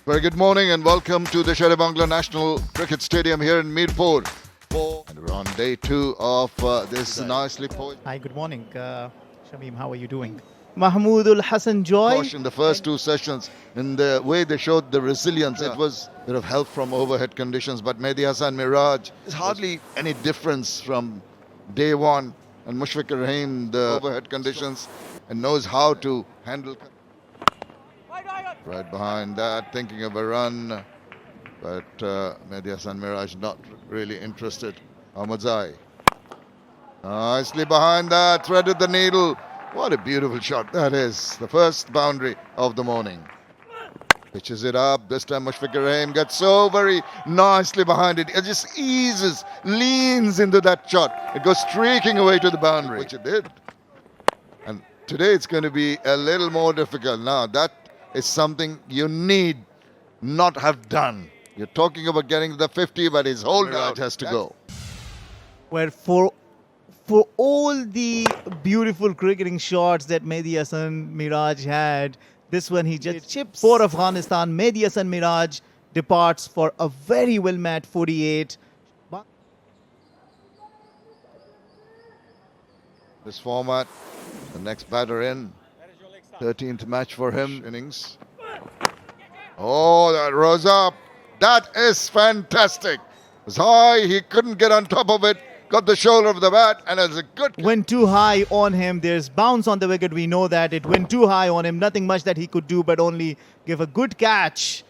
Very good morning and welcome to the Sher-e-Bangla National Cricket Stadium here in Mirpur. And we're on day 2 of this nicely poised. Hi, good morning. Shamim, how are you doing? Mahmoodul Hassan Joy. In the first 2 sessions, in the way they showed the resilience, it was a bit of help from overhead conditions, but Mehdi Hasan Miraj is hardly any difference from day 1. And Mushfiqur Rahim, the overhead conditions, and knows how to handle. Right behind that, thinking of a run, but Mehdi Hasan Miraj not really interested. Ahmadzai nicely behind that, threaded the needle. What a beautiful shot that is. The first boundary of the morning. Pitches it up. This time Mushfiqur Rahim gets so very nicely behind it. It just eases, leans into that shot. It goes streaking away to the boundary, which it did. And today it's going to be a little more difficult. Now that is something you need not have done. You're talking about getting the 50, but his holdout has to go. Where for all the beautiful cricketing shots that Mehdi Hasan Miraj had, this one he just chips for Afghanistan. Mehdi Hasan Miraj departs for a very well met 48. This format, the next batter in, 13th match for him, innings. Oh, that rose up. That is fantastic. It was high, he couldn't get on top of it. Got the shoulder of the bat, and it's a good. Went too high on him. There's bounce on the wicket. We know that it went too high on him. Nothing much that he could do, but only give a good catch.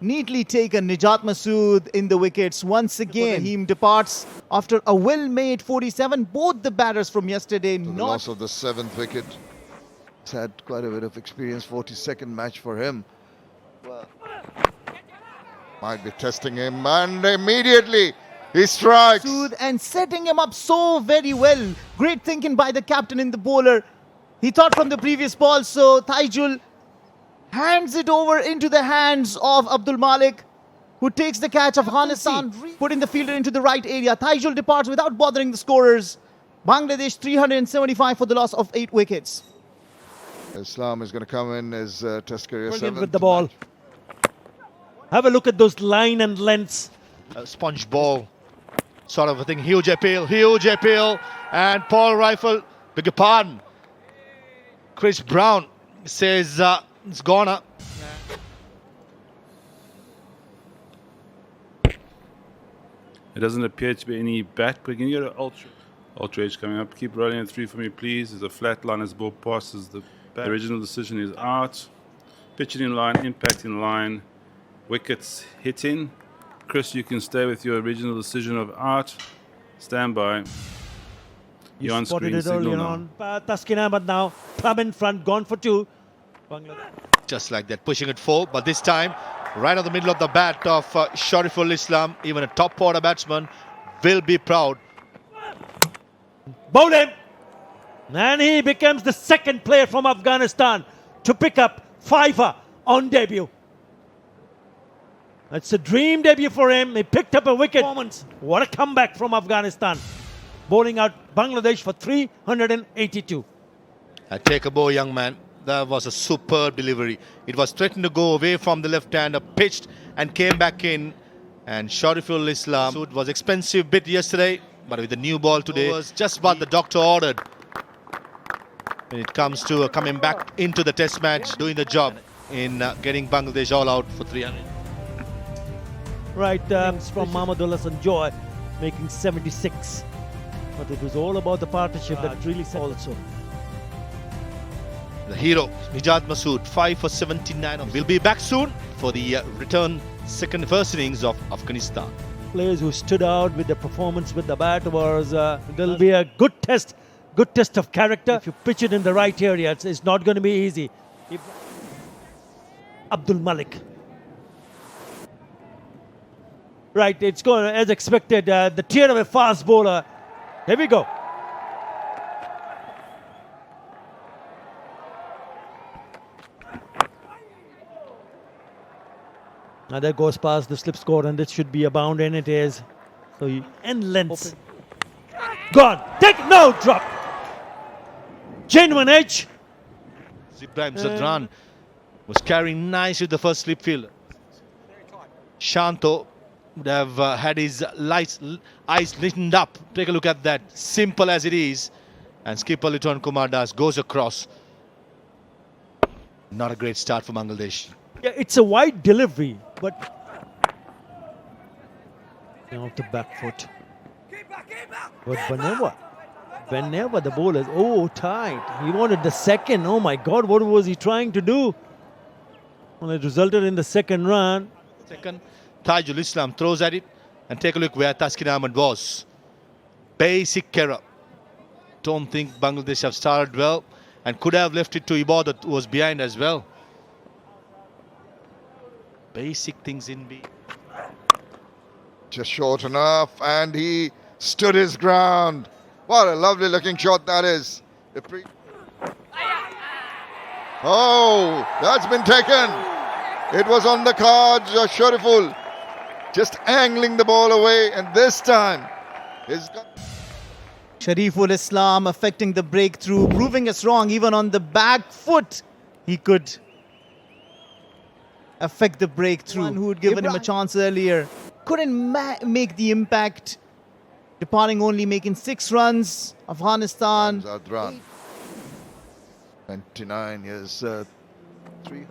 Neatly taken. Nijat Masood in the wickets once again. He departs after a well-made 47. Both the batters from yesterday. The loss of the 7th wicket. He's had quite a bit of experience. 42nd match for him. Well, might be testing him, and immediately he strikes. And setting him up so very well. Great thinking by the captain in the bowler. He thought from the previous ball, so Taijul hands it over into the hands of Abdul Malik, who takes the catch. Afghanistan putting the fielder into the right area. Taijul departs without bothering the scorers. Bangladesh 375 for the loss of 8 wickets. Islam is going to come in as test career 7th with the ball. match. Have a look at those line and lengths. Sponge ball sort of a thing. Huge appeal, and Paul Rifle, beg your pardon, Chris Brown says it's gone up. It doesn't appear to be any bat, but can you get an ultra edge coming up? Keep rolling it through for me, please. There's a flat line as ball passes. The original decision is out. Pitching in line, impact in line, wickets hitting. Chris, you can stay with your original decision of out. Stand by. You on spotted screen it signal earlier now. on. Taskin Ahmed now, plumb in front, gone for 2. Bangladesh. Just like that, pushing it full, but this time right on the middle of the bat of Shariful Islam. Even a top order batsman will be proud. Bowled him, and he becomes the 2nd player from Afghanistan to pick up 5 on debut. It's a dream debut for him. He picked up a wicket. What a comeback from Afghanistan. Bowling out Bangladesh for 382. Take a bow, young man. That was a superb delivery. It was threatened to go away from the left-hander, pitched and came back in. And Shariful Islam was expensive bit yesterday, but with the new ball today, was just what the doctor ordered. When it comes to coming back into the test match, doing the job in getting Bangladesh all out for 300. Right, from Mahmoodul Hassan Joy, making 76. But it was all about the partnership that really set also. The hero, Nijat Masood, 5 for 79. We'll be back soon for the return first innings of Afghanistan. Players who stood out with their performance with the bat was, there'll be a good test of character. If you pitch it in the right area, it's not going to be easy. Abdul Malik. Right, it's going as expected. The tear of a fast bowler. Here we go. Now that goes past the slip score, and it should be a bound, and it is. So and lengths. Gone. Take no drop. Genuine edge. Ibrahim Zadran was carrying nicely the first slip fielder. Shanto would have had his eyes lit up. Take a look at that, simple as it is. And skipper Liton Kumar Das goes across. Not a great start for Bangladesh. Yeah, it's a wide delivery, but off the back foot. But whenever the bowler is tight. He wanted the second. Oh my God, what was he trying to do? Well, it resulted in the second run. Second, Tajul Islam throws at it, and take a look where Taskin Ahmed was. Basic error. Don't think Bangladesh have started well, and could have left it to Ibadat, who was behind as well. Basic things in B. Just short enough, and he stood his ground. What a lovely looking shot that is. Oh, that's been taken. It was on the cards. Shariful just angling the ball away, and this time he's got Shariful Islam affecting the breakthrough, proving us wrong. Even on the back foot, he could affect the breakthrough. One who had given him a chance earlier couldn't make the impact, departing only making 6 runs. Afghanistan. run. 29 years 3.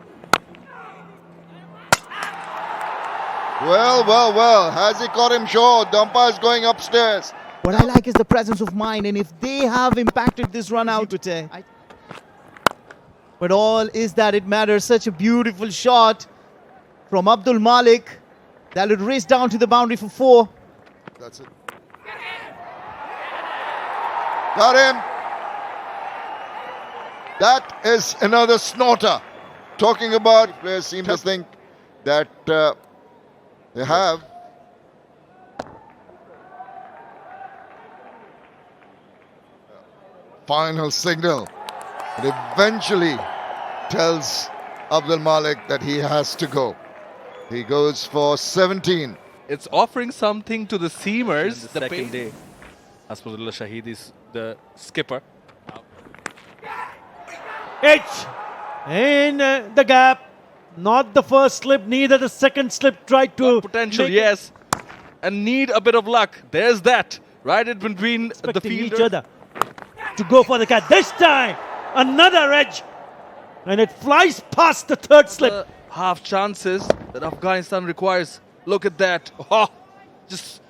Well. Has he caught him short? The umpire's going upstairs. What I like is the presence of mind, and if they have impacted this run out today. But all is that it matters. Such a beautiful shot from Abdul Malik that would race down to the boundary for 4. That's it. Got him. That is another snorter. Talking about players seem to think that they have. Final signal. It eventually tells Abdul Malik that he has to go. He goes for 17. It's offering something to the seamers. The second day. Asmadullah Shahid is the skipper. Edge in the gap. Not the first slip, neither the second slip. Tried to Potential, make yes. And need a bit of luck. There's that. Right in between the expecting each fielders. other to go for the catch. This time, another edge. And it flies past the third slip. Half chances that Afghanistan requires. Look at that. Oh, just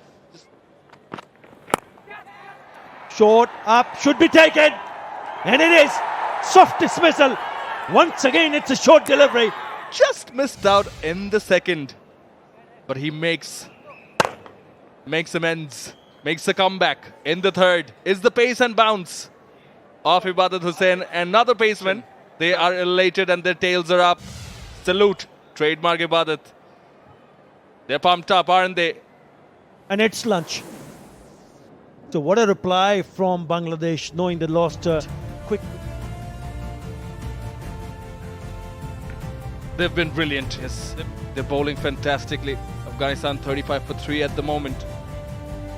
Short up, should be taken. And it is. Soft dismissal. Once again, it's a short delivery. just missed out in the second. But he makes amends. Makes a comeback in the third. Is the pace and bounce of Ibadat Hussain. Another paceman. They are elated and their tails are up. Salute. Trademark Ibadat. They're pumped up, aren't they? And it's lunch. So what a reply from Bangladesh, knowing they lost quick. They've been brilliant. Yes, they're bowling fantastically. Afghanistan 35 for 3 at the moment.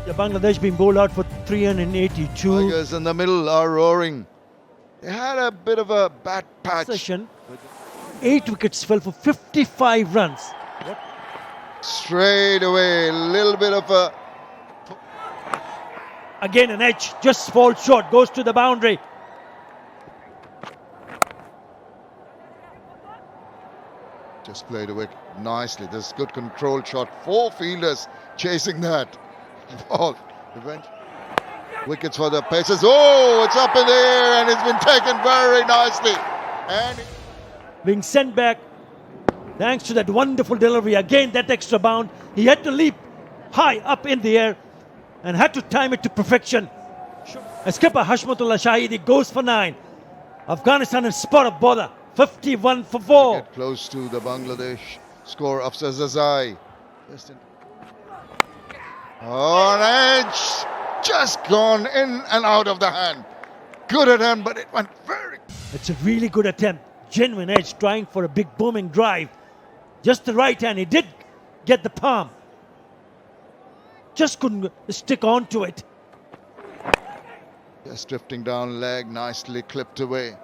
Yeah, Bangladesh being bowled out for 382. Tigers in the middle are roaring. They had a bit of a bad patch. Session. 8 wickets fell for 55 runs. Straight away, a little bit of a... Again an edge, just falls short, goes to the boundary. Just played away nicely. This good control shot. 4 fielders chasing that ball. Wickets for the Pacers. Oh, it's up in the air and it's been taken very nicely. And Being sent back, thanks to that wonderful delivery. Again, that extra bound. He had to leap high up in the air and had to time it to perfection. Skipper Hashmatullah Shahidi goes for 9. Afghanistan in spot of bother. 51 for 4. get close to the Bangladesh score of Zazai. Oh, an edge. Just gone in and out of the hand. Good attempt, but it went very... It's a really good attempt. Genuine edge, trying for a big booming drive. Just the right hand. He did get the palm. Just couldn't stick on to it. Just drifting down leg, nicely clipped away.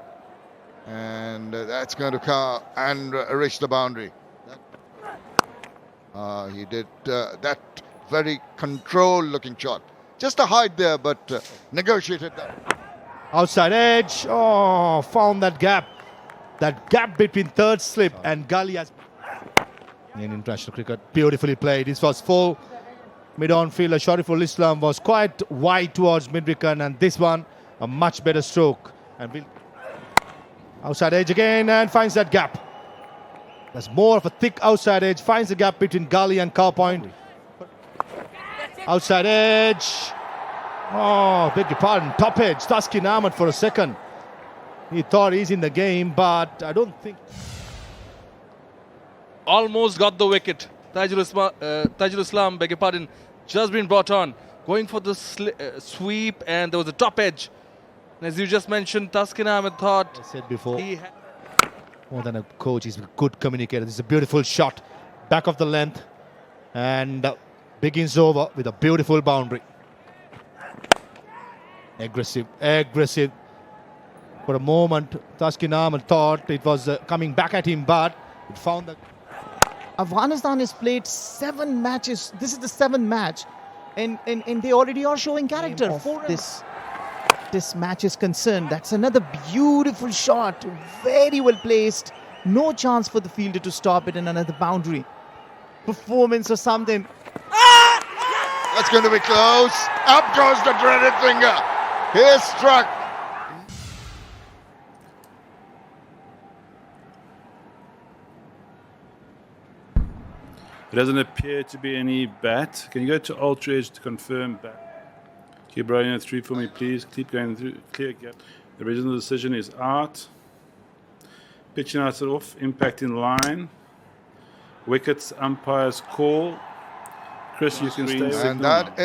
And that's going to come and reach the boundary. He did that very controlled-looking shot. Just a hide there, but negotiated that. Outside edge. Oh, found that gap. That gap between third slip and gully has... In international cricket, beautifully played. This was full. Mid-on fielder Shariful Islam was quite wide towards mid-wicket, and this one, a much better stroke. And outside edge again, and finds that gap. That's more of a thick outside edge. Finds the gap between gully and cow point. Outside edge. Oh, beg your pardon. Top edge. Taskin Ahmed for a second. He thought he's in the game, but I don't think... Almost got the wicket. Tajul Islam, beg your pardon, just been brought on. Going for the sweep, and there was a top edge. And as you just mentioned, Taskin Ahmed thought... I said before, more than a coach, he's a good communicator. This is a beautiful shot. Back of the length. And begins over with a beautiful boundary. Aggressive. For a moment, Taskin Ahmed thought it was coming back at him, but it found that... Afghanistan has played 7 matches. This is the 7th match, and they already are showing character. This match is concerned. That's another beautiful shot, very well placed. No chance for the fielder to stop it, and another boundary. Performance or something. That's going to be close. Up goes the dreaded finger. He's struck. There doesn't appear to be any bat. Can you go to Ultra Edge to confirm bat? Keep rolling at 3 for me, please. Keep going through. Clear gap. The original decision is out. Pitching out it off. Impact in line. Wickets, umpires call. Chris, you can stay. And that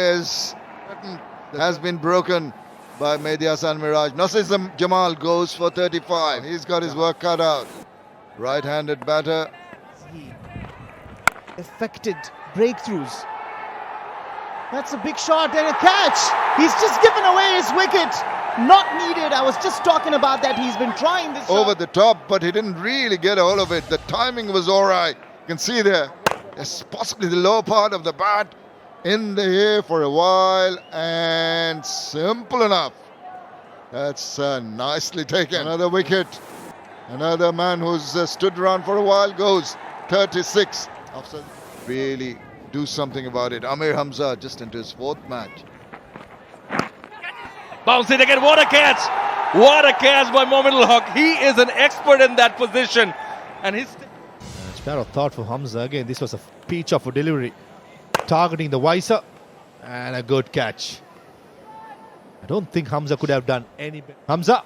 has been broken by Mehdi Hasan Miraj. Nasir Jamal goes for 35. He's got his work cut out. Right-handed batter. Affected breakthroughs. That's a big shot and a catch. He's just given away his wicket. Not needed. I was just talking about that. He's been trying this over the top, but he didn't really get a hold of it. The timing was all right. You can see there. It's possibly the lower part of the bat in the air for a while, and simple enough. That's nicely taken. Another wicket. Another man who's stood around for a while goes 36. Really do something about it. Amir Hamza just into his 4th match. Bounce it again. What a catch! What a catch by Momin Haq. He is an expert in that position. And his... Sparrow thought for Hamza again. This was a peach of a delivery. Targeting the visor. And a good catch. I don't think Hamza could have done any better. Hamza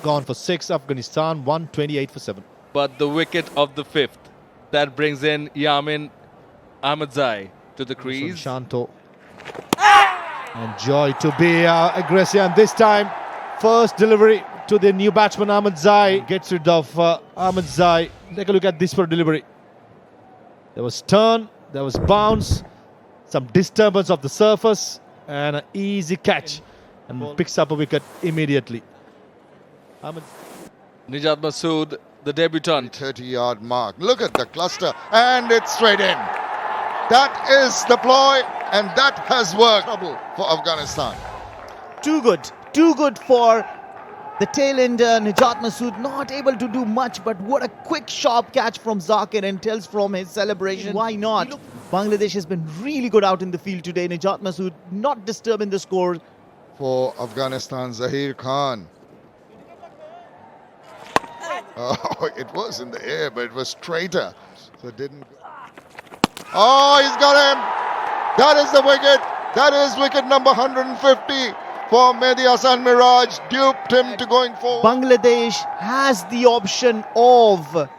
gone for 6. Afghanistan 128 for 7. But the wicket of the 5th. That brings in Yamin Ahmedzai to the crease. Shanto. And Joy to be aggressive. And this time, first delivery to the new batsman Ahmedzai. Gets rid of Ahmedzai. Take a look at this for delivery. There was turn, there was bounce, some disturbance of the surface, and an easy catch. And picks up a wicket immediately. Nijat Masood, the debutant. 30-yard mark. Look at the cluster, and it's straight in. That is the ploy, and that has worked. Trouble for Afghanistan. Too good for the tail ender. Nijat Masood not able to do much, but what a quick sharp catch from Zakir, and tells from his celebration. Why not? Bangladesh has been really good out in the field today. Nijat Masood not disturbing the score. For Afghanistan, Zahir Khan. Oh, it was in the air, but it was straighter. So it didn't. Oh, he's got him. That is the wicket. That is wicket number 150 for Mehdi Hasan Miraj. Duped him to going forward. Bangladesh has the option of... Well,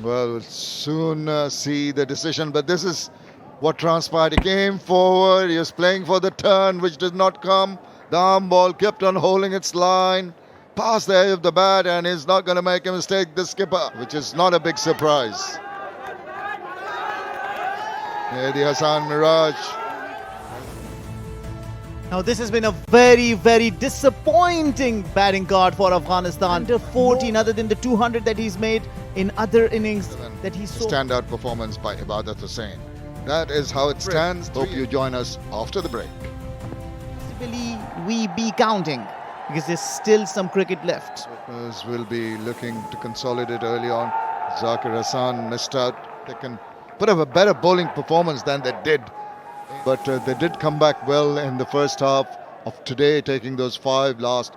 we'll soon see the decision, but this is what transpired. He came forward. He was playing for the turn, which did not come. The arm ball kept on holding its line. Past the edge of the bat, and he's not going to make a mistake, the skipper, which is not a big surprise. Mehdi Hasan Miraj. Now this has been a very, very disappointing batting card for Afghanistan. Under 14, other than the 200 that he's made in other innings. that he saw. Standout performance by Ibadat Hussain. That is how it stands. Hope you join us after the break. Possibly we be counting because there's still some cricket left. Partners will be looking to consolidate early on. Zakir Hassan missed out. They can put up a better bowling performance than they did. But they did come back well in the first half of today, taking those 5 last.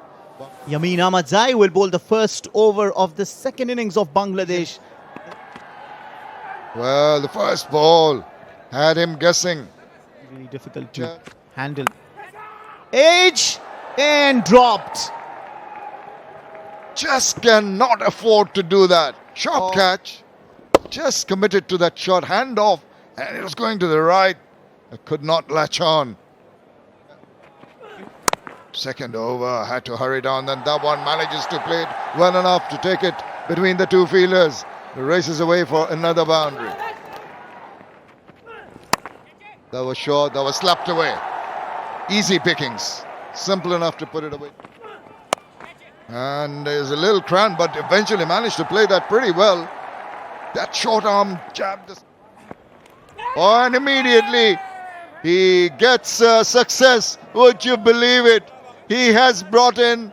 Yameen Ahmadzai will bowl the first over of the second innings of Bangladesh. Well, the first ball had him guessing. Really difficult to handle. Edge and dropped. Just cannot afford to do that. Sharp catch. Just committed to that short handoff, and it was going to the right. It could not latch on. Second over, had to hurry down, then that one manages to play it well enough to take it between the 2 fielders. The races away for another boundary. That was short, that was slapped away. Easy pickings, simple enough to put it away. And there's a little cramp, but eventually managed to play that pretty well. That short arm jab. Oh, and immediately he gets success. Would you believe it? He has brought in.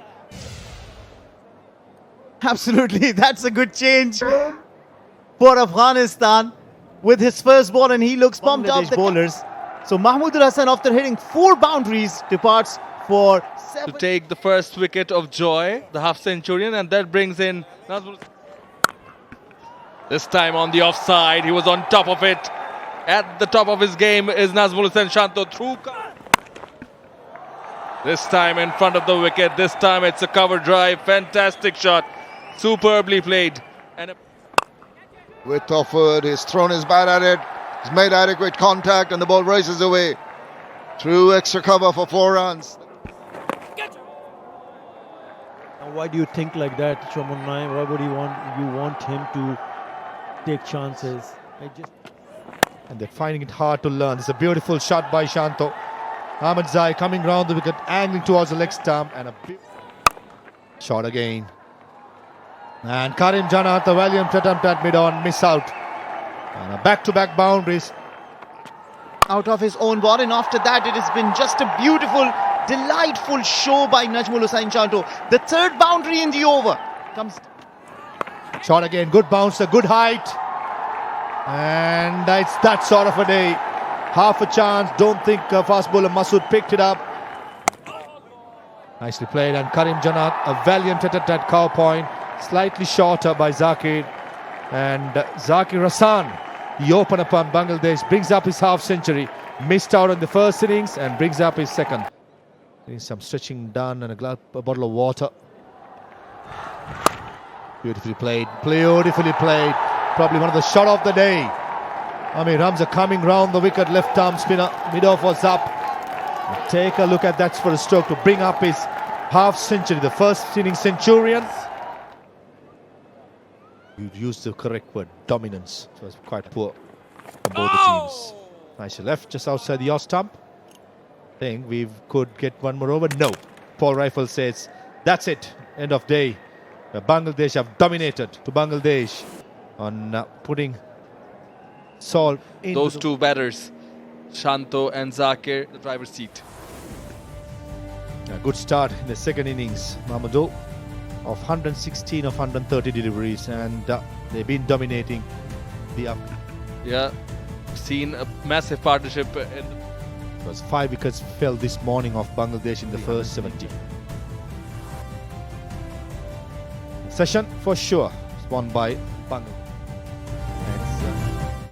Absolutely, that's a good change for Afghanistan with his first ball, and he looks pumped up. The bowlers. So Mahmudul Hasan, after hitting 4 boundaries, departs for 7. To take the first wicket of Joy, the half-centurion, and that brings in Nazmul. This time on the offside, he was on top of it. At the top of his game is Nazmul Hussain Shanto through. This time in front of the wicket. This time it's a cover drive. Fantastic shot. Superbly played. And Width offered, he's thrown his bat at it. He's made adequate contact and the ball races away. Through extra cover for 4 runs. Now, why do you think like that, Shoman Naim? Why would you want him to take chances? And they're finding it hard to learn. It's a beautiful shot by Shanto. Ahmadzai coming round the wicket, angling towards the leg stump, and a shot again. And Karim Janat, the valiant attempt at mid-on, miss out. And a back-to-back boundaries. Out of his own ball, and after that it has been just a beautiful, delightful show by Najmul Hussain Shanto. The 3rd boundary in the over comes. Shot again, good bouncer, good height. And it's that sort of a day. Half a chance, don't think fast bowler Masood picked it up. Nicely played, and Karim Janat, a valiant attempt at cow point. Slightly shorter by Zakir. And Zakir Hassan, he opened up on Bangladesh, brings up his half century. Missed out on the first innings and brings up his second. Getting some stretching done and a bottle of water. Beautifully played, beautifully played. Probably one of the shot of the day. I mean, Ramza coming round the wicket, left arm spinner, mid-off was up. Take a look at that for a stroke to bring up his half century, the first inning centurion. You used the correct word, dominance. It was quite poor from both the teams. Nice left, just outside the off stump. Think we could get one more over. No. Paul Rifle says, that's it, end of day. Bangladesh have dominated to Bangladesh on putting salt in those 2 batters, Shanto and Zakir, the driver's seat. A good start in the second innings, Mahmudul, of 116 of 130 deliveries, and they've been dominating the up. Yeah, seen a massive partnership. It was 5 wickets fell this morning of Bangladesh in the first 70. Session for sure won by Bangladesh.